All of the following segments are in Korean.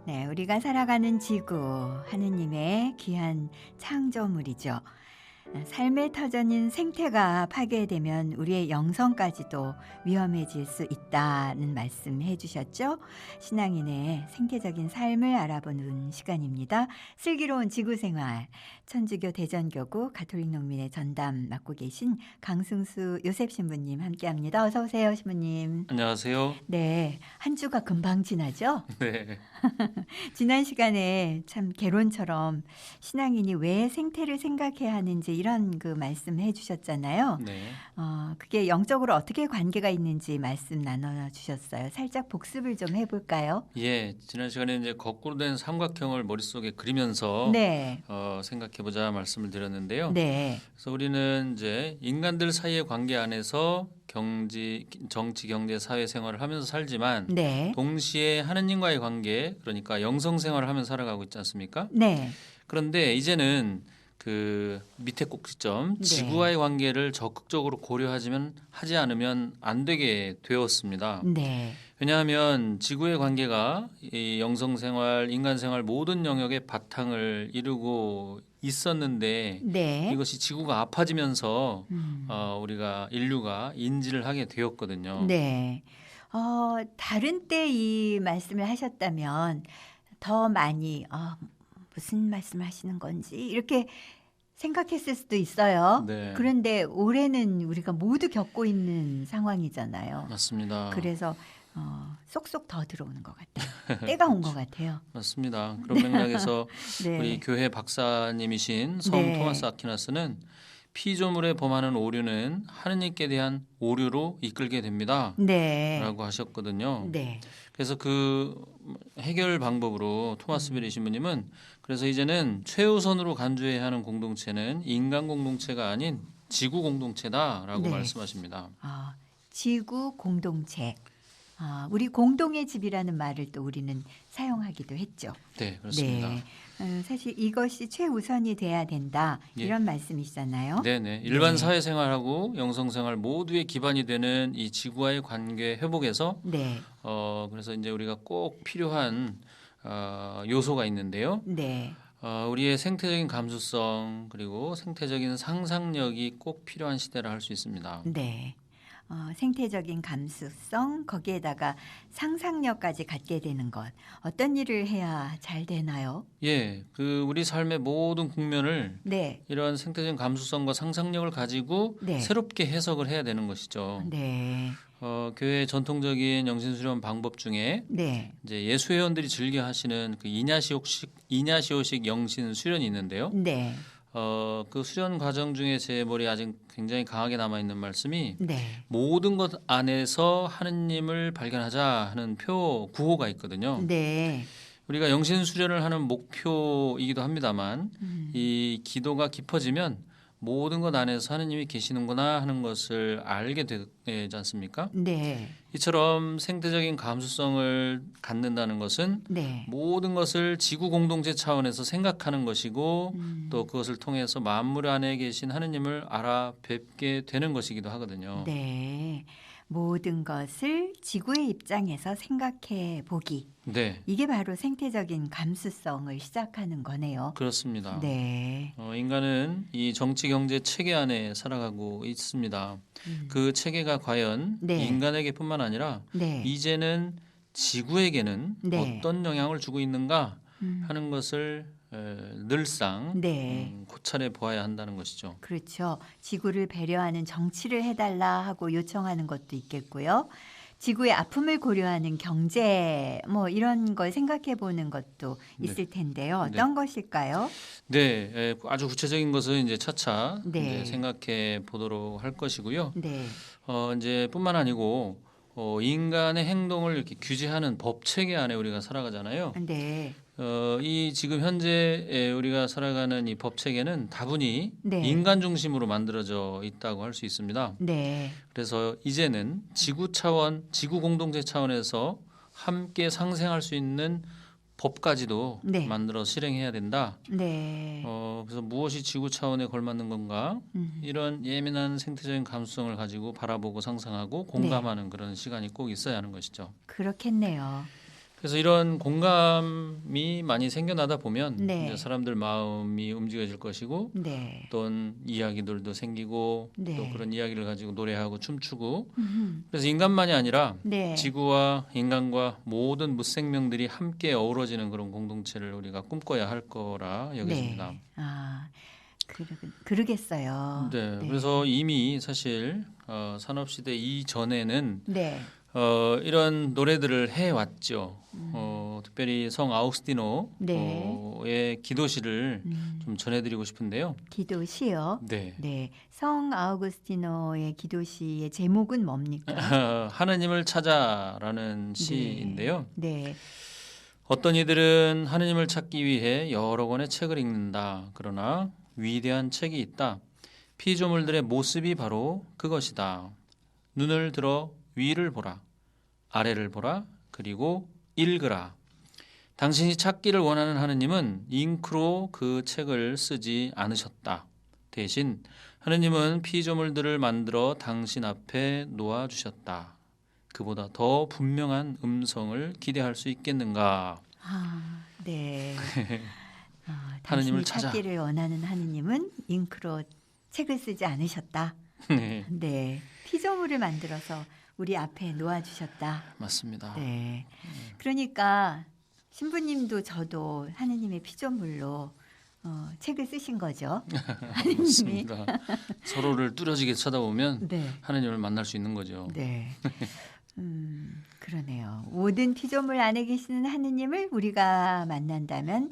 네, 우리가 살아가는 지구, 하느님의 귀한 창조물이죠. 삶의 터전인 생태가 파괴되면 우리의 영성까지도 위험해질 수 있다는 말씀 해주셨죠. 신앙인의 생태적인 삶을 알아보는 시간입니다. 슬기로운 지구생활, 천주교 대전교구 가톨릭 농민의 전담 맡고 계신 강승수 요셉 신부님 함께합니다. 어서 오세요, 신부님. 안녕하세요. 네, 한 주가 금방 지나죠? 네. 지난 시간에 참 개론처럼 신앙인이 왜 생태를 생각해야 하는지 이런 그 말씀해 주셨잖아요. 네. 그게 영적으로 어떻게 관계가 있는지 말씀 나눠 주셨어요. 살짝 복습을 좀 해볼까요? 예, 지난 시간에 이제 거꾸로 된 삼각형을 머릿속에 그리면서 네, 생각해보자 말씀을 드렸는데요. 네, 그래서 우리는 이제 인간들 사이의 관계 안에서 정치, 경제, 사회 생활을 하면서 살지만 네, 동시에 하느님과의 관계, 그러니까 영성 생활을 하면서 살아가고 있지 않습니까? 네, 그런데 이제는 그 밑에 꼭지점 네. 지구와의 관계를 적극적으로 하지 않으면 안 되게 되었습니다. 네, 왜냐하면 지구의 관계가 이 영성생활, 인간생활 모든 영역의 바탕을 이루고 있었는데 네, 이것이 지구가 아파지면서 우리가 인류가 인지를 하게 되었거든요. 네. 다른 때 이 말씀을 하셨다면 더 많이 무슨 말씀을 하시는 건지 이렇게 생각했을 수도 있어요. 네, 그런데 올해는 우리가 모두 겪고 있는 상황이잖아요. 맞습니다. 그래서 쏙쏙 더 들어오는 것 같아요. 때가 온 것 같아요. 맞습니다. 그런 맥락에서 우리 네, 교회 박사님이신 성 네, 토마스 아퀴나스는 피조물에 범하는 오류는 하느님께 대한 오류로 이끌게 됩니다. 네, 라고 하셨거든요. 네, 그래서 그 해결 방법으로 토마스 베리 신부님은 그래서 이제는 최우선으로 간주해야 하는 공동체는 인간 공동체가 아닌 지구 공동체다라고 네. 말씀하십니다. 지구 공동체. 우리 공동의 집이라는 말을 또 우리는 사용하기도 했죠. 네, 그렇습니다. 네. 사실 이것이 최우선이 돼야 된다. 예. 이런 말씀이시잖아요. 네네. 일반 네. 사회생활하고 영성생활 모두의 기반이 되는 이 지구와의 관계 회복에서 네. 그래서 이제 우리가 꼭 필요한 요소가 있는데요. 네. 우리의 생태적인 감수성 그리고 생태적인 상상력이 꼭 필요한 시대라 할 수 있습니다. 네. 생태적인 감수성, 거기에다가 상상력까지 갖게 되는 것. 어떤 일을 해야 잘 되나요? 예, 그 우리 삶의 모든 국면을 네. 이런 생태적인 감수성과 상상력을 가지고 네. 새롭게 해석을 해야 되는 것이죠. 네. 교회의 전통적인 영신수련 방법 중에 네. 이제 예수회원들이 즐겨 하시는 그 이냐시오식 영신 수련이 있는데요. 네. 그 수련 과정 중에 제 머리에 아직 굉장히 강하게 남아 있는 말씀이 네. 모든 것 안에서 하느님을 발견하자 하는 구호가 있거든요. 네. 우리가 영신 수련을 하는 목표이기도 합니다만 이 기도가 깊어지면 모든 것 안에서 하느님이 계시는구나 하는 것을 알게 되지 않습니까? 네. 이처럼 생태적인 감수성을 갖는다는 것은 네. 모든 것을 지구 공동체 차원에서 생각하는 것이고 또 그것을 통해서 만물 안에 계신 하느님을 알아뵙게 되는 것이기도 하거든요. 네. 모든 것을 지구의 입장에서 생각해 보기. 네, 이게 바로 생태적인 감수성을 시작하는 거네요. 그렇습니다. 네. 인간은 이 정치 경제 체계 안에 살아가고 있습니다. 그 체계가 과연 네. 인간에게뿐만 아니라 네. 이제는 지구에게는 네. 어떤 영향을 주고 있는가 하는 것을 늘상 네. 고찰해 보아야 한다는 것이죠. 그렇죠. 지구를 배려하는 정치를 해달라 하고 요청하는 것도 있겠고요. 지구의 아픔을 고려하는 경제 뭐 이런 걸 생각해 보는 것도 있을 텐데요. 어떤 것일까요? 네, 아주 구체적인 것은 이제 차차 네. 이제 생각해 보도록 할 것이고요. 네. 이제 뿐만 아니고 인간의 행동을 이렇게 규제하는 법 체계 안에 우리가 살아가잖아요. 네. 이 지금 현재 우리가 살아가는 이 법 체계는 다분히 네. 인간 중심으로 만들어져 있다고 할 수 있습니다. 네. 그래서 이제는 지구 차원, 지구 공동체 차원에서 함께 상생할 수 있는 법까지도 네. 만들어 실행해야 된다. 네. 그래서 무엇이 지구 차원에 걸맞는 건가? 이런 예민한 생태적인 감수성을 가지고 바라보고 상상하고 공감하는 그런 시간이 꼭 있어야 하는 것이죠. 그렇겠네요. 그래서 이런 공감이 많이 생겨나다 보면 네. 이제 사람들 마음이 움직여질 것이고 네. 어떤 이야기들도 생기고 네. 또 그런 이야기를 가지고 노래하고 춤추고 음흠. 그래서 인간만이 아니라 네. 지구와 인간과 모든 무생명들이 함께 어우러지는 그런 공동체를 우리가 꿈꿔야 할 거라 여겨집니다. 네. 그러겠어요. 네, 네. 그래서 이미 사실 산업시대 이전에는 네. 이런 노래들을 해왔죠. 특별히 성 네. 아우구스티노의 기도시를 좀 전해드리고 싶은데요. 기도시요. 네, 네. 성 아우구스티노의 기도시의 제목은 뭡니까? 하느님을 찾아라는 네. 시인데요. 네. 어떤 이들은 하느님을 찾기 위해 여러 권의 책을 읽는다. 그러나 위대한 책이 있다. 피조물들의 모습이 바로 그것이다. 눈을 들어 위를 보라. 아래를 보라. 그리고 읽으라. 당신이 찾기를 원하는 하느님은 잉크로 그 책을 쓰지 않으셨다. 대신 하느님은 피조물들을 만들어 당신 앞에 놓아주셨다. 그보다 더 분명한 음성을 기대할 수 있겠는가? 네. 하느님을 당신이 찾아. 찾기를 원하는 하느님은 잉크로 책을 쓰지 않으셨다. 네, 네. 피조물을 만들어서 우리 앞에 놓아주셨다. 맞습니다. 네. 그러니까 신부님도 저도 하느님의 피조물로 책을 쓰신 거죠. 하느님이. 맞습니다. 서로를 뚜렷하게 쳐다보면 네. 하느님을 만날 수 있는 거죠. 네. 그러네요. 모든 피조물 안에 계시는 하느님을 우리가 만난다면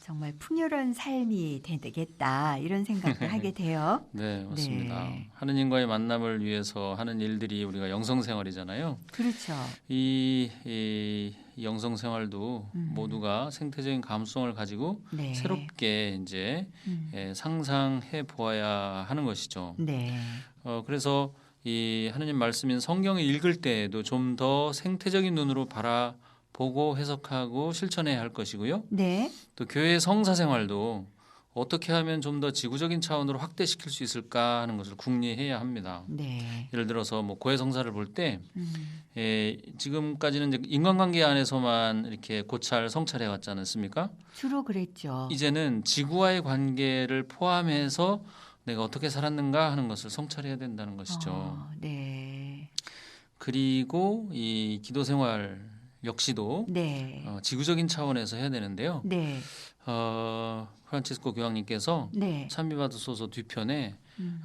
정말 풍요로운 삶이 되겠다 이런 생각도 하게 돼요. 네, 맞습니다. 네. 하느님과의 만남을 위해서 하는 일들이 우리가 영성 생활이잖아요. 그렇죠. 이 영성 생활도 모두가 생태적인 감수성을 가지고 네. 새롭게 이제 상상해 보아야 하는 것이죠. 네. 그래서 이 하느님 말씀인 성경을 읽을 때에도 좀 더 생태적인 눈으로 바라보고 해석하고 실천해야 할 것이고요. 네. 또 교회 성사 생활도 어떻게 하면 좀 더 지구적인 차원으로 확대시킬 수 있을까 하는 것을 궁리해야 합니다. 네. 예를 들어서 뭐 고해 성사를 볼 때 지금까지는 이제 인간관계 안에서만 이렇게 고찰 성찰해 왔지 않습니까? 주로 그랬죠. 이제는 지구와의 관계를 포함해서 내가 어떻게 살았는가 하는 것을 성찰해야 된다는 것이죠. 네. 그리고 이 기도 생활 역시도 네. 지구적인 차원에서 해야 되는데요. 네. 프란치스코 교황님께서 네. 찬미받으소서 뒤편에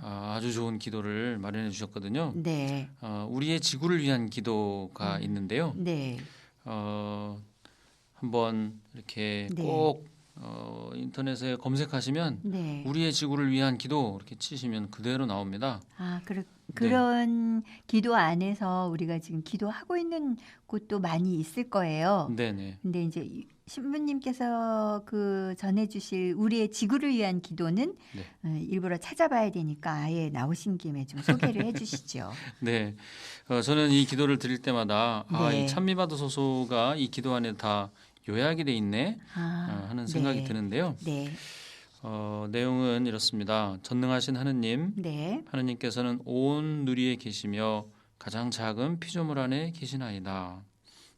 아주 좋은 기도를 마련해 주셨거든요. 네. 우리의 지구를 위한 기도가 있는데요. 네. 한번 이렇게 네. 꼭 인터넷에 검색하시면 네. 우리의 지구를 위한 기도 이렇게 치시면 그대로 나옵니다. 그런 기도 안에서 우리가 지금 기도하고 있는 곳도 많이 있을 거예요. 네네. 근데 이제 신부님께서 그 전해주실 우리의 지구를 위한 기도는 일부러 찾아봐야 되니까 아예 나오신 김에 좀 소개를 해주시죠. 네, 저는 이 기도를 드릴 때마다 네. 이 찬미받으소서가 이 기도 안에 다 요약이 돼 있네 하는 생각이 네. 드는데요. 네. 내용은 이렇습니다. 전능하신 하느님, 네. 하느님께서는 온 누리에 계시며 가장 작은 피조물 안에 계시나이다.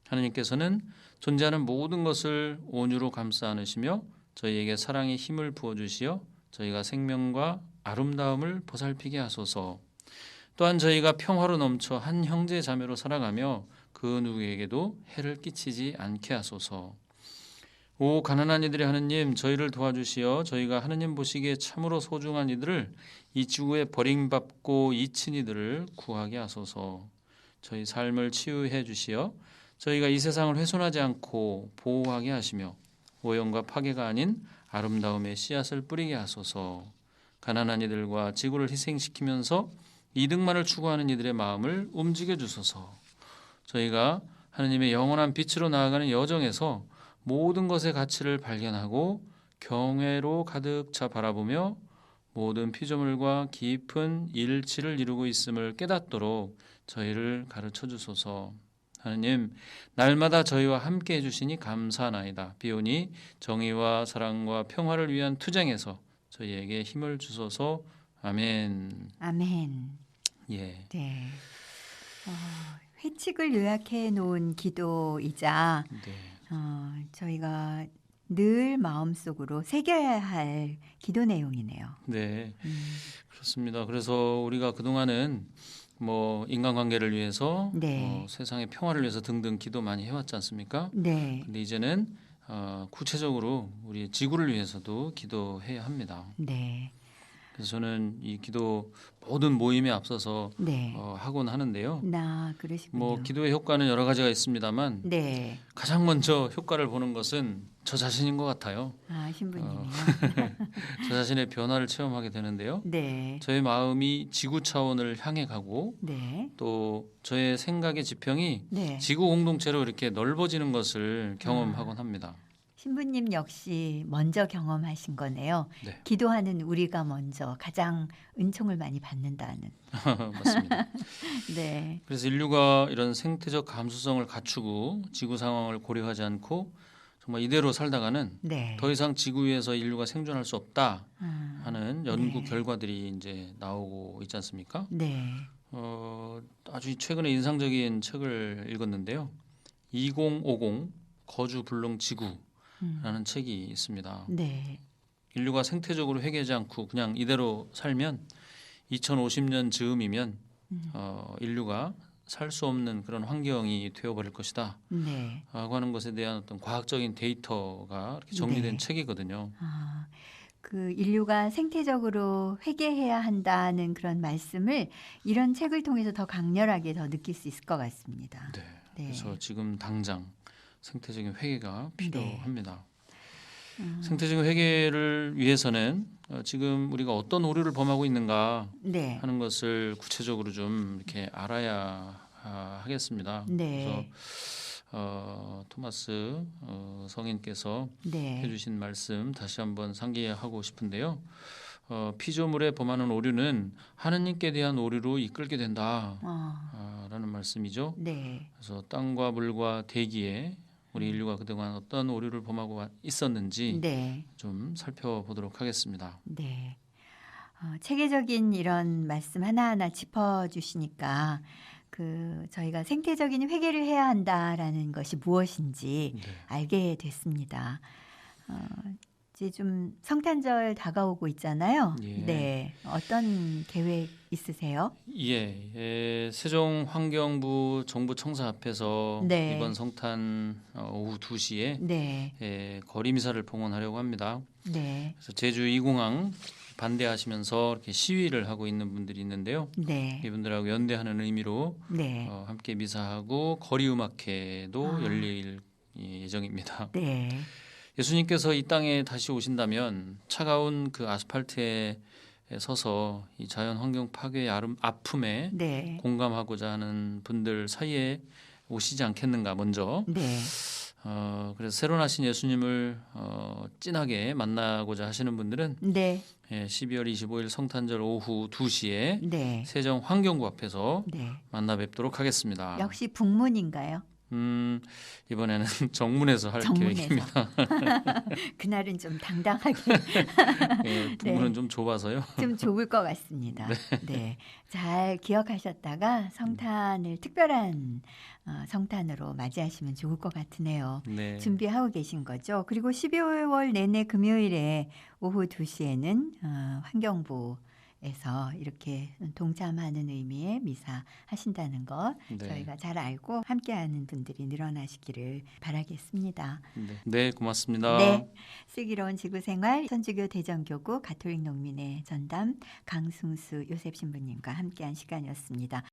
하느님께서는 존재하는 모든 것을 온유로 감싸 안으시며 저희에게 사랑의 힘을 부어주시어 저희가 생명과 아름다움을 보살피게 하소서. 또한 저희가 평화로 넘쳐 한 형제 자매로 살아가며 그 누구에게도 해를 끼치지 않게 하소서. 오 가난한 이들의 하느님, 저희를 도와주시어 저희가 하느님 보시기에 참으로 소중한 이들을 이 지구에 버림받고 잊힌 이들을 구하게 하소서. 저희 삶을 치유해 주시어 저희가 이 세상을 훼손하지 않고 보호하게 하시며 오염과 파괴가 아닌 아름다움의 씨앗을 뿌리게 하소서. 가난한 이들과 지구를 희생시키면서 이득만을 추구하는 이들의 마음을 움직여 주소서. 저희가 하느님의 영원한 빛으로 나아가는 여정에서 모든 것의 가치를 발견하고 경외로 가득 차 바라보며 모든 피조물과 깊은 일치를 이루고 있음을 깨닫도록 저희를 가르쳐 주소서. 하느님, 날마다 저희와 함께 해주시니 감사하나이다. 비오니 정의와 사랑과 평화를 위한 투쟁에서 저희에게 힘을 주소서. 아멘. 아멘. 예. 네. 회칙을 요약해 놓은 기도이자 네. 저희가 늘 마음속으로 새겨야 할 기도 내용이네요. 네. 그렇습니다. 그래서 우리가 그동안은 뭐 인간관계를 위해서 네. 세상의 평화를 위해서 등등 기도 많이 해왔지 않습니까? 네. 근데 이제는 구체적으로 우리 지구를 위해서도 기도해야 합니다. 네. 그래서 저는 이 기도 모든 모임에 앞서서 네. 하곤 하는데요. 그러시군요. 뭐 기도의 효과는 여러 가지가 있습니다.만 네. 가장 먼저 효과를 보는 것은 저 자신인 것 같아요. 신부님이요. 저 자신의 변화를 체험하게 되는데요. 네. 저의 마음이 지구 차원을 향해 가고 네. 또 저의 생각의 지평이 네. 지구 공동체로 이렇게 넓어지는 것을 경험하곤 합니다. 신부님 역시 먼저 경험하신 거네요. 네. 기도하는 우리가 먼저 가장 은총을 많이 받는다는. 맞습니다. 네. 그래서 인류가 이런 생태적 감수성을 갖추고 지구 상황을 고려하지 않고 정말 이대로 살다가는 네. 더 이상 지구 위에서 인류가 생존할 수 없다 하는 연구 네. 결과들이 이제 나오고 있지 않습니까? 네. 아주 최근에 인상적인 책을 읽었는데요. 2050 거주 불능 지구라는 책이 있습니다. 네. 인류가 생태적으로 회개하지 않고 그냥 이대로 살면 2050년 즈음이면 인류가 살 수 없는 그런 환경이 되어버릴 것이다. 네. 라고 하는 것에 대한 어떤 과학적인 데이터가 이렇게 정리된 네. 책이거든요. 그 인류가 생태적으로 회개해야 한다는 그런 말씀을 이런 책을 통해서 더 강렬하게 더 느낄 수 있을 것 같습니다. 네. 네. 그래서 지금 당장 생태적인 회개가 네. 필요합니다. 생태적인 회개를 위해서는 지금 우리가 어떤 오류를 범하고 있는가 네. 하는 것을 구체적으로 좀 이렇게 알아야 하겠습니다. 네. 그래서 토마스 성인께서 네. 해주신 말씀 다시 한번 상기하고 싶은데요. 피조물에 범하는 오류는 하느님께 대한 오류로 이끌게 된다라는 말씀이죠. 네. 그래서 땅과 물과 대기에 우리 인류가 그동안 어떤 오류를 범하고 있었는지 네. 좀 살펴보도록 하겠습니다. 네. 체계적인 이런 말씀 하나하나 짚어주시니까 저희가 생태적인 회개를 해야 한다라는 것이 무엇인지 네. 알게 됐습니다. 이제 좀 성탄절 다가오고 있잖아요. 예. 네. 어떤 계획 있으세요? 예, 세종환경부 정부 청사 앞에서 네. 이번 성탄 오후 2시에 네. 거리 미사를 봉헌하려고 합니다. 네. 그래서 제주 2공항 반대하시면서 이렇게 시위를 하고 있는 분들이 있는데요. 네. 이분들하고 연대하는 의미로 네. 함께 미사하고 거리 음악회도 열릴 예정입니다. 네. 예수님께서 이 땅에 다시 오신다면 차가운 그 아스팔트에 서서 이 자연 환경 파괴의 아픔에 네. 공감하고자 하는 분들 사이에 오시지 않겠는가 먼저. 네. 그래서 새로 나신 예수님을 진하게 만나고자 하시는 분들은 네. 12월 25일 성탄절 오후 2시에 네. 세정 환경구 앞에서 네. 만나 뵙도록 하겠습니다. 역시 북문인가요? 이번에는 정문에서 할 계획입니다. 그날은 좀 당당하게 예, 북문은 좀 좁아서요. 좀 좁을 것 같습니다. 네. 잘 기억하셨다가 성탄을 특별한 성탄으로 맞이하시면 좋을 것 같으네요. 네. 준비하고 계신 거죠. 그리고 12월 내내 금요일에 오후 2시에는 환경부에서 이렇게 동참하는 의미의 미사 하신다는 것 네. 저희가 잘 알고 함께하는 분들이 늘어나시기를 바라겠습니다. 네, 고맙습니다. 네, 슬기로운 지구생활 천주교 대전교구 가톨릭 농민의 전담 강승수 요셉 신부님과 함께한 시간이었습니다.